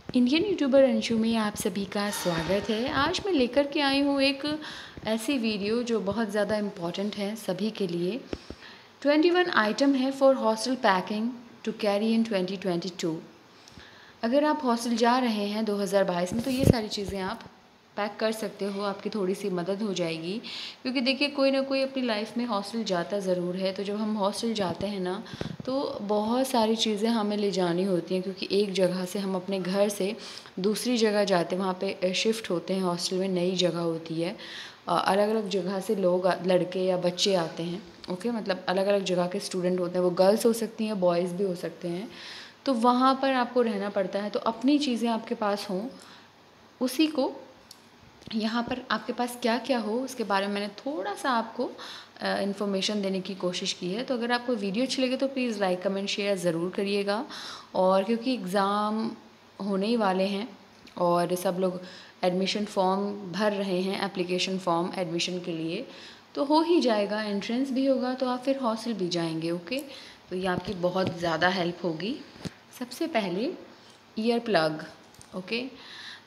Indian YouTuber Anshu में आप सभी का स्वागत है। आज मैं लेकर के आई हूँ एक ऐसी वीडियो जो बहुत ज़्यादा इम्पॉर्टेंट है सभी के लिए। 21 आइटम है for hostel packing to carry in 2022। अगर आप हॉस्टल जा रहे हैं 2022 में तो ये सारी चीज़ें आप पैक कर सकते हो, आपकी थोड़ी सी मदद हो जाएगी। क्योंकि देखिए कोई ना कोई अपनी लाइफ में हॉस्टल जाता ज़रूर है, तो जब हम हॉस्टल जाते हैं ना तो बहुत सारी चीज़ें हमें ले जानी होती हैं। क्योंकि एक जगह से हम अपने घर से दूसरी जगह जाते हैं, वहाँ पे शिफ्ट होते हैं। हॉस्टल में नई जगह होती है, अलग अलग जगह से लोग लड़के या बच्चे आते हैं। ओके, मतलब अलग अलग जगह के स्टूडेंट होते हैं, वो गर्ल्स हो सकती हैं, बॉयज़ भी हो सकते हैं। तो वहाँ पर आपको रहना पड़ता है, तो अपनी चीज़ें आपके पास हों, उसी को यहाँ पर आपके पास क्या क्या हो उसके बारे में मैंने थोड़ा सा आपको इन्फॉर्मेशन देने की कोशिश की है। तो अगर आपको वीडियो अच्छी लगे तो प्लीज़ लाइक कमेंट शेयर ज़रूर करिएगा। और क्योंकि एग्ज़ाम होने ही वाले हैं और सब लोग एडमिशन फॉर्म भर रहे हैं, एप्लीकेशन फॉर्म एडमिशन के लिए, तो हो ही जाएगा, एंट्रेंस भी होगा तो आप फिर हॉस्टल भी जाएंगे। ओके, तो ये आपकी बहुत ज़्यादा हेल्प होगी। सबसे पहले ईयर प्लग। ओके,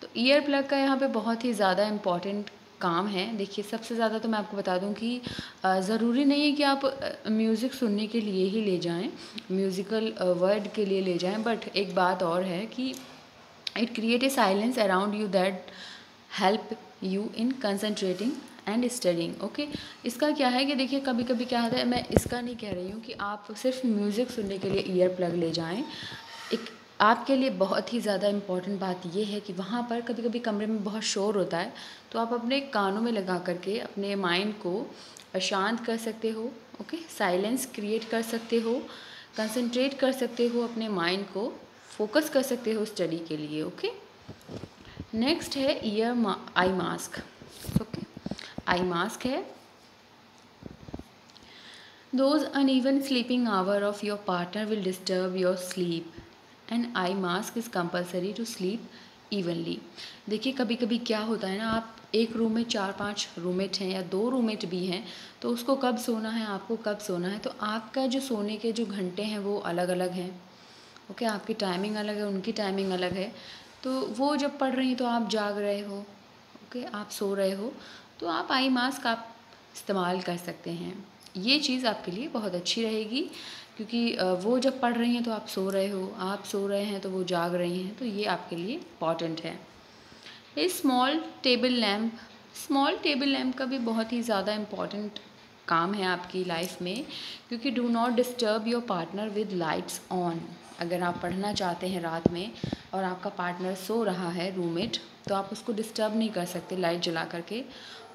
तो ईयर प्लग का यहाँ पे बहुत ही ज़्यादा इम्पॉर्टेंट काम है। देखिए सबसे ज़्यादा तो मैं आपको बता दूँ कि ज़रूरी नहीं है कि आप म्यूज़िक सुनने के लिए ही ले जाएं, म्यूज़िकल वर्ड के लिए ले जाएं, बट एक बात और है कि it create a silence around you that help you in concentrating and studying. Okay, इसका क्या है कि देखिए कभी कभी क्या होता है, मैं इसका नहीं कह रही हूँ कि आप सिर्फ म्यूज़िक सुनने के लिए ईयर प्लग ले जाएं। एक आपके लिए बहुत ही ज़्यादा इम्पॉर्टेंट बात ये है कि वहाँ पर कभी कभी कमरे में बहुत शोर होता है, तो आप अपने कानों में लगा करके अपने माइंड को शांत कर सकते हो। ओके, साइलेंस क्रिएट कर सकते हो, कंसंट्रेट कर सकते हो, अपने माइंड को फोकस कर सकते हो स्टडी के लिए। ओके, नेक्स्ट है eye mask. Okay, eye mask है Those uneven sleeping hour of your partner will disturb your sleep. An eye mask is compulsory to sleep evenly. देखिए कभी कभी क्या होता है ना, आप एक रूम में 4-5 रूममेट हैं या 2 रूममेट भी हैं, तो उसको कब सोना है, आपको कब सोना है, तो आपका जो सोने के जो घंटे हैं वो अलग अलग हैं। ओके, आपकी टाइमिंग अलग है, उनकी टाइमिंग अलग है। तो वो जब पढ़ रही तो आप जाग रहे हो, ओके, आप सो रहे हो, तो आप आई मास्क आप इस्तेमाल कर सकते हैं। ये चीज़ आपके लिए बहुत अच्छी रहेगी। क्योंकि वो जब पढ़ रही हैं तो आप सो रहे हो, आप सो रहे हैं तो वो जाग रही हैं, तो ये आपके लिए इम्पॉर्टेंट है। ये स्मॉल टेबल लैम्प का भी बहुत ही ज़्यादा इम्पॉर्टेंट काम है आपकी लाइफ में। क्योंकि do not disturb your partner with lights on. अगर आप पढ़ना चाहते हैं रात में और आपका पार्टनर सो रहा है, रूममेट, तो आप उसको डिस्टर्ब नहीं कर सकते लाइट जला करके।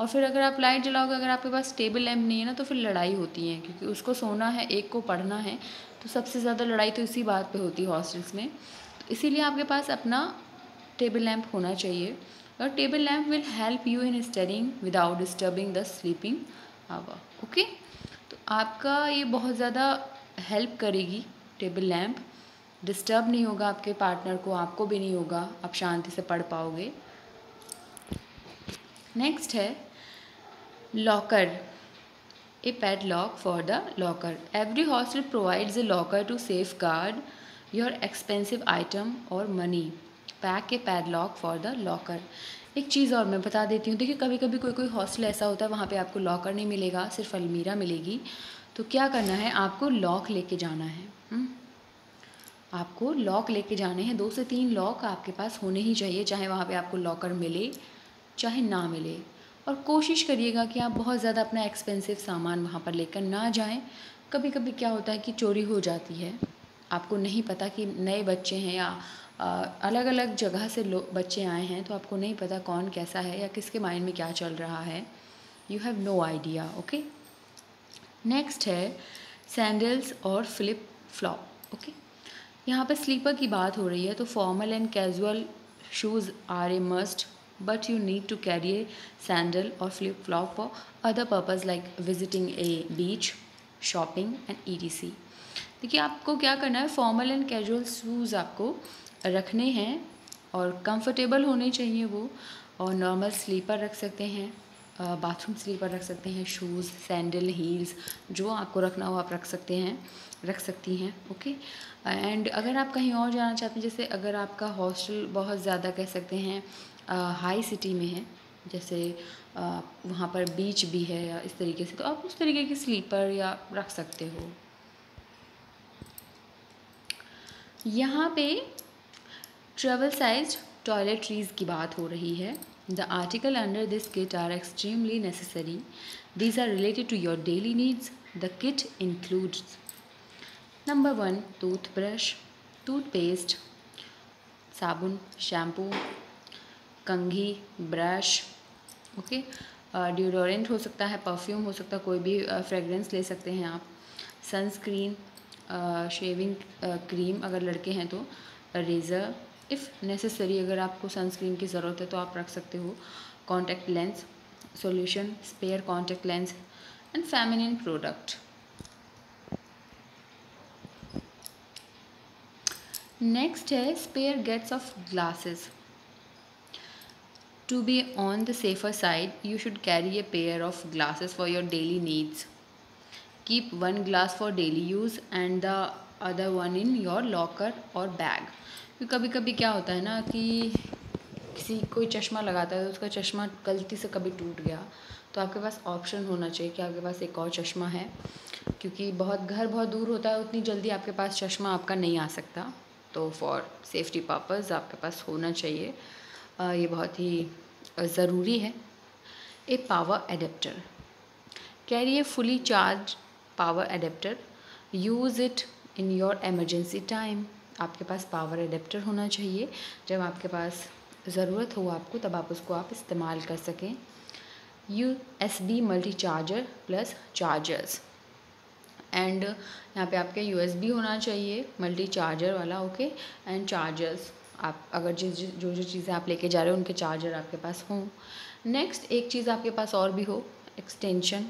और फिर अगर आप लाइट जलाओगे, अगर आपके पास टेबल लैम्प नहीं है ना, तो फिर लड़ाई होती है। क्योंकि उसको सोना है, एक को पढ़ना है, तो सबसे ज़्यादा लड़ाई तो इसी बात पे होती है हॉस्टल्स में। तो इसीलिए आपके पास अपना टेबल लैम्प होना चाहिए। और table lamp will help you in studying without disturbing the sleeping hour. Okay, तो आपका ये बहुत ज़्यादा हेल्प करेगी टेबल लैम्प। डिस्टर्ब नहीं होगा आपके पार्टनर को, आपको भी नहीं होगा, आप शांति से पढ़ पाओगे। नेक्स्ट है locker, a padlock for the locker. Every hostel provides a locker to safeguard your expensive item or money. Pack a padlock for the locker. एक चीज़ और मैं बता देती हूँ। देखिए कभी कभी कोई कोई हॉस्टल ऐसा होता है वहाँ पे आपको लॉकर नहीं मिलेगा, सिर्फ अलमीरा मिलेगी। तो क्या करना है, आपको लॉक लेके जाना है। आपको लॉक लेके जाने हैं, 2 से 3 लॉक आपके पास होने ही चाहिए, चाहे वहाँ पे आपको लॉकर मिले चाहे ना मिले। और कोशिश करिएगा कि आप बहुत ज़्यादा अपना एक्सपेंसिव सामान वहाँ पर लेकर ना जाएं। कभी कभी क्या होता है कि चोरी हो जाती है, आपको नहीं पता कि नए बच्चे हैं या अलग अलग जगह से बच्चे आए हैं, तो आपको नहीं पता कौन कैसा है या किसके माइंड में क्या चल रहा है। You have no idea. Okay, next है सैंडल्स और फ्लिप फ्लॉप। ओके, यहाँ पर स्लीपर की बात हो रही है, तो formal and casual shoes are a must, but you need to carry a sandal or flip flop for other purpose like visiting a beach, shopping and etc. देखिए आपको क्या करना है, फॉर्मल एंड कैजुअल शूज़ आपको रखने हैं और comfortable होने चाहिए वो, और नॉर्मल स्लीपर रख सकते हैं, बाथरूम स्लीपर रख सकते हैं, शूज़, सैंडल, हील्स, जो आपको रखना हो आप रख सकती हैं। ओके। एंड अगर आप कहीं और जाना चाहते हैं, जैसे अगर आपका हॉस्टल बहुत ज़्यादा कह सकते हैं हाई सिटी में है, जैसे वहाँ पर बीच भी है या इस तरीके से, तो आप उस तरीके की स्लीपर या रख सकते हो। यहाँ पे ट्रेवल साइज टॉयलेटरीज की बात हो रही है। The article under this kit are extremely necessary. These are related to your daily needs. The kit includes number 1 toothbrush, toothpaste, साबुन, शैम्पू, कंघी, ब्रश, ओके, डिओडोरेंट हो सकता है, परफ्यूम हो सकता है, कोई भी फ्रेगरेंस ले सकते हैं आप, सनस्क्रीन, शेविंग क्रीम अगर लड़के हैं तो, रेज़र इफ़ नेसेसरी, अगर आपको सनस्क्रीन की ज़रूरत है तो आप रख सकते हो, contact lens solution, spare contact lens and feminine product. Next है spare gets of glasses. To be on the safer side, you should carry a pair of glasses for your daily needs. Keep one glass for daily use and the other one in your locker or bag. क्योंकि कभी कभी क्या होता है ना कि किसी कोई चश्मा लगाता है तो उसका चश्मा गलती से कभी टूट गया, तो आपके पास ऑप्शन होना चाहिए कि आपके पास एक और चश्मा है, क्योंकि घर बहुत दूर होता है, उतनी जल्दी आपके पास चश्मा आपका नहीं आ सकता, तो फॉर सेफ्टी पर्पज़ आपके पास होना चाहिए। ये बहुत ही ज़रूरी है। A power adapter, carry a fully charge power adapter, use it in your emergency time. आपके पास पावर एडेप्टर होना चाहिए, जब आपके पास ज़रूरत हो आपको तब आप उसको इस्तेमाल कर सकें। USB multi charger plus chargers, and यहाँ पे आपके USB होना चाहिए मल्टी चार्जर वाला, ओके, एंड चार्जर्स। आप अगर जो चीज़ें आप लेके जा रहे हो उनके चार्जर आपके पास हों। नेक्स्ट एक चीज़ आपके पास और भी हो, एक्सटेंशन।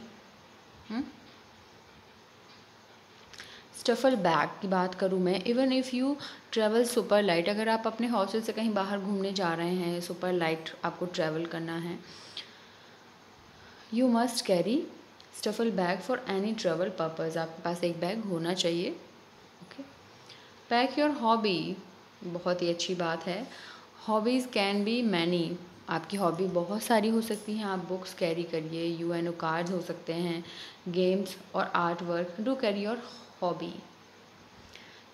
स्टफल बैग की बात करूँ मैं, even if you travel super light, अगर आप अपने हॉस्टल से कहीं बाहर घूमने जा रहे हैं, सुपर लाइट आपको ट्रैवल करना है, you must carry stuffed bag for any travel purpose. आपके पास एक बैग होना चाहिए, ओके। पैक योर हॉबी, बहुत ही अच्छी बात है। हॉबीज़ कैन बी मैनी, आपकी हॉबी बहुत सारी हो सकती हैं, आप बुक्स कैरी करिए, UNO कार्ड्स हो सकते हैं, गेम्स और art work. Do carry your hobby,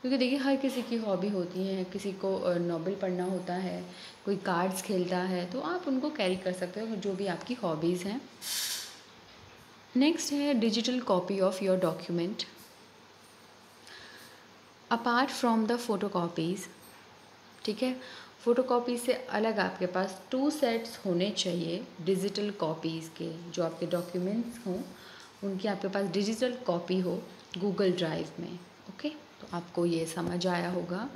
क्योंकि देखिए हर किसी की हॉबी होती है, किसी को नॉवेल पढ़ना होता है, कोई कार्ड्स खेलता है, तो आप उनको कैरी कर सकते हो, जो भी आपकी हॉबीज़ हैं। नेक्स्ट है digital copy of your document. Apart from the photocopies, ठीक है, फ़ोटोकॉपी से अलग आपके पास 2 सेट्स होने चाहिए डिजिटल कॉपीज़ के, जो आपके डॉक्यूमेंट्स हों उनकी आपके पास डिजिटल कॉपी हो गूगल ड्राइव में, ओके। तो आपको ये समझ आया होगा।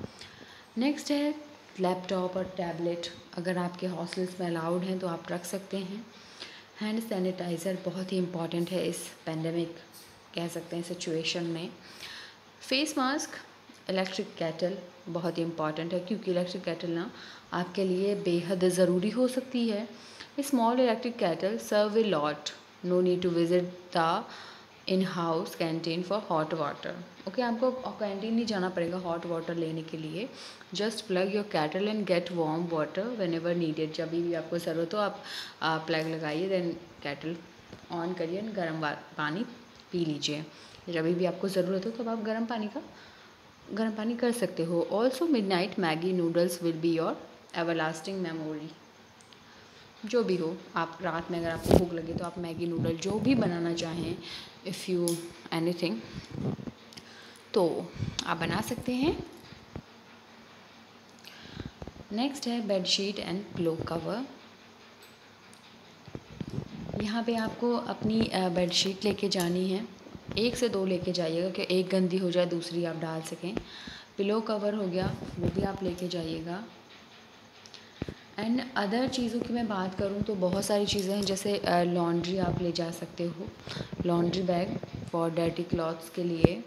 नेक्स्ट है लैपटॉप और टैबलेट, अगर आपके हॉस्टल्स में अलाउड हैं तो आप रख सकते हैं। हैंड सैनिटाइज़र बहुत ही इम्पॉर्टेंट है इस पेंडेमिक कह सकते हैं सिचुएशन में। फेस मास्क, इलेक्ट्रिक केटल बहुत ही इम्पॉर्टेंट है, क्योंकि इलेक्ट्रिक केटल ना आपके लिए बेहद ज़रूरी हो सकती है। Small electric kettle serve a lot, no need to visit the in house canteen for hot water, okay. आपको कैंटीन नहीं जाना पड़ेगा हॉट वाटर लेने के लिए, just plug your kettle and get warm water whenever needed. जब भी आपको ज़रूरत हो आप प्लग लगाइए, देन केटल ऑन करिए, गर्म पानी पी लीजिए। जब भी आपको ज़रूरत हो तब आप गर्म पानी कर सकते हो। Also midnight Maggi noodles will be your everlasting memory. जो भी हो, आप रात में अगर आपको भूख लगे तो आप मैगी नूडल जो भी बनाना चाहें, इफ़ यू एनीथिंग, तो आप बना सकते हैं। नेक्स्ट है बेडशीट एंड पिलो कवर। यहाँ पे आपको अपनी बेडशीट लेके जानी है, 1 से 2 लेके जाइएगा कि एक गंदी हो जाए दूसरी आप डाल सकें। पिलो कवर हो गया, वो भी आप लेके जाइएगा। एंड अदर चीज़ों की मैं बात करूँ तो बहुत सारी चीज़ें हैं, जैसे लॉन्ड्री आप ले जा सकते हो, laundry bag for dirty clothes के लिए,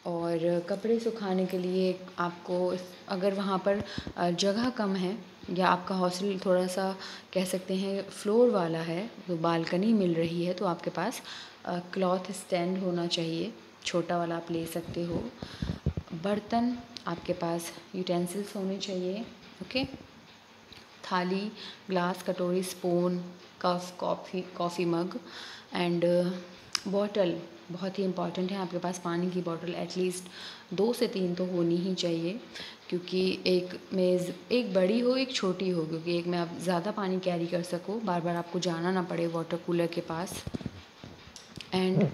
और कपड़े सुखाने के लिए आपको अगर वहाँ पर जगह कम है या आपका हॉस्टल थोड़ा-सा कह सकते हैं फ्लोर वाला है, तो बालकनी मिल रही है, तो आपके पास क्लॉथ स्टैंड होना चाहिए, छोटा वाला आप ले सकते हो। बर्तन आपके पास यूटेंसिल्स होने चाहिए, ओके। थाली, ग्लास, कटोरी, spoon, cup, coffee mug and bottle बहुत ही इम्पॉर्टेंट है। आपके पास पानी की बॉटल एटलीस्ट 2 से 3 तो होनी ही चाहिए, क्योंकि एक मेज़ एक बड़ी हो एक छोटी हो, क्योंकि एक में आप ज़्यादा पानी कैरी कर सको, बार बार आपको जाना ना पड़े वाटर कूलर के पास। एंड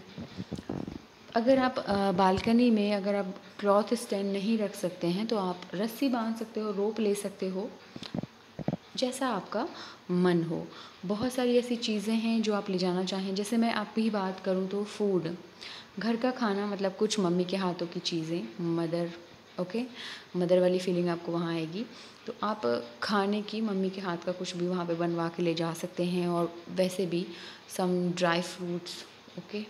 अगर आप बालकनी में अगर आप क्लॉथ स्टैंड नहीं रख सकते हैं तो आप रस्सी बांध सकते हो, रोप ले सकते हो, जैसा आपका मन हो। बहुत सारी ऐसी चीज़ें हैं जो आप ले जाना चाहें। जैसे मैं आपकी बात करूँ तो फूड, घर का खाना मतलब कुछ मम्मी के हाथों की चीज़ें, मदर, ओके, मदर वाली फीलिंग आपको वहाँ आएगी। तो आप खाने की मम्मी के हाथ का कुछ भी वहाँ पे बनवा के ले जा सकते हैं। और वैसे भी सम ड्राई फ्रूट्स, ओके,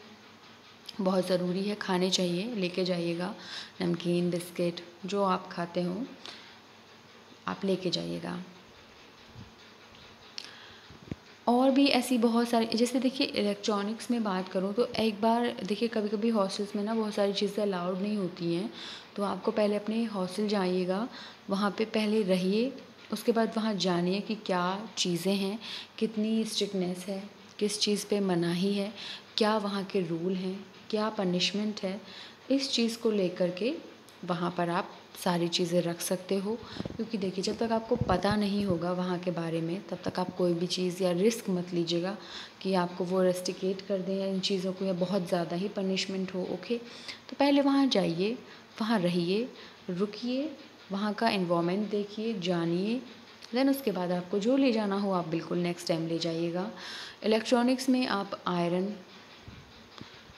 बहुत ज़रूरी है, खाने चाहिए, लेके जाइएगा। नमकीन, बिस्किट जो आप खाते हो आप लेके जाइएगा। और भी ऐसी बहुत सारी, जैसे देखिए इलेक्ट्रॉनिक्स में बात करूँ तो एक बार देखिए कभी-कभी हॉस्टल्स में ना बहुत सारी चीज़ें अलाउड नहीं होती हैं, तो आपको पहले अपने हॉस्टल जाइएगा, वहाँ पे पहले रहिए, उसके बाद वहाँ जानिए कि क्या चीज़ें हैं, कितनी स्ट्रिक्टनेस है, किस चीज़ पे मनाही है, क्या वहाँ के रूल हैं, क्या पनिशमेंट है। इस चीज़ को लेकर के वहाँ पर आप सारी चीज़ें रख सकते हो, क्योंकि देखिए जब तक आपको पता नहीं होगा वहाँ के बारे में तब तक आप कोई भी चीज़ या रिस्क मत लीजिएगा कि आपको वो रेस्ट्रिकेट कर दें या इन चीज़ों को या बहुत ज़्यादा ही पनिशमेंट हो, ओके। तो पहले वहाँ जाइए, वहाँ रहिए, रुकिए, वहाँ का एनवायरनमेंट देखिए, जानिए, देन उसके बाद आपको जो ले जाना हो आप बिल्कुल नेक्स्ट टाइम ले जाइएगा। इलेक्ट्रॉनिक्स में आप आयरन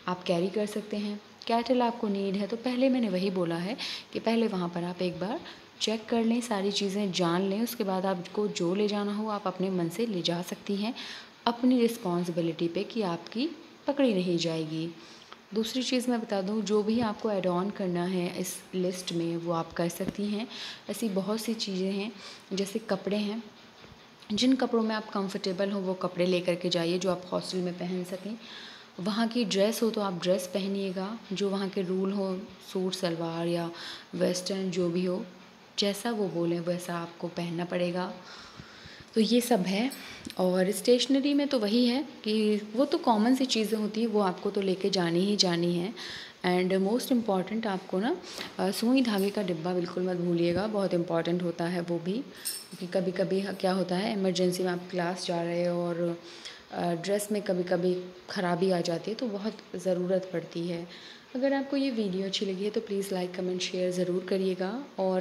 आप कैरी कर सकते हैं। कैटल आपको नीड है तो पहले मैंने वही बोला है कि पहले वहाँ पर आप एक बार चेक कर लें, सारी चीज़ें जान लें, उसके बाद आपको जो ले जाना हो आप अपने मन से ले जा सकती हैं, अपनी रिस्पॉन्सिबिलिटी पे कि आपकी पकड़ी नहीं जाएगी। दूसरी चीज़ मैं बता दूँ, जो भी आपको ऐड ऑन करना है इस लिस्ट में वो आप कर सकती हैं। ऐसी बहुत सी चीज़ें हैं, जैसे कपड़े हैं, जिन कपड़ों में आप कंफर्टेबल हो वो कपड़े लेकर के जाइए जो आप हॉस्टल में पहन सकें। वहाँ की ड्रेस हो तो आप ड्रेस पहनिएगा, जो वहाँ के रूल हो, सूट सलवार या वेस्टर्न जो भी हो, जैसा वो बोलें वैसा आपको पहनना पड़ेगा। तो ये सब है। और स्टेशनरी में तो वही है कि वो तो कॉमन सी चीज़ें होती हैं, वो आपको तो लेके जानी ही जानी है। एंड मोस्ट इम्पॉर्टेंट आपको ना सुई धागे का डिब्बा बिल्कुल मत भूलिएगा, बहुत इम्पॉर्टेंट होता है वो भी, क्योंकि कभी कभी क्या होता है इमरजेंसी में आप क्लास जा रहे हो और ड्रेस में कभी कभी ख़राबी आ जाती है तो बहुत ज़रूरत पड़ती है। अगर आपको ये वीडियो अच्छी लगी है तो प्लीज़ लाइक कमेंट शेयर ज़रूर करिएगा। और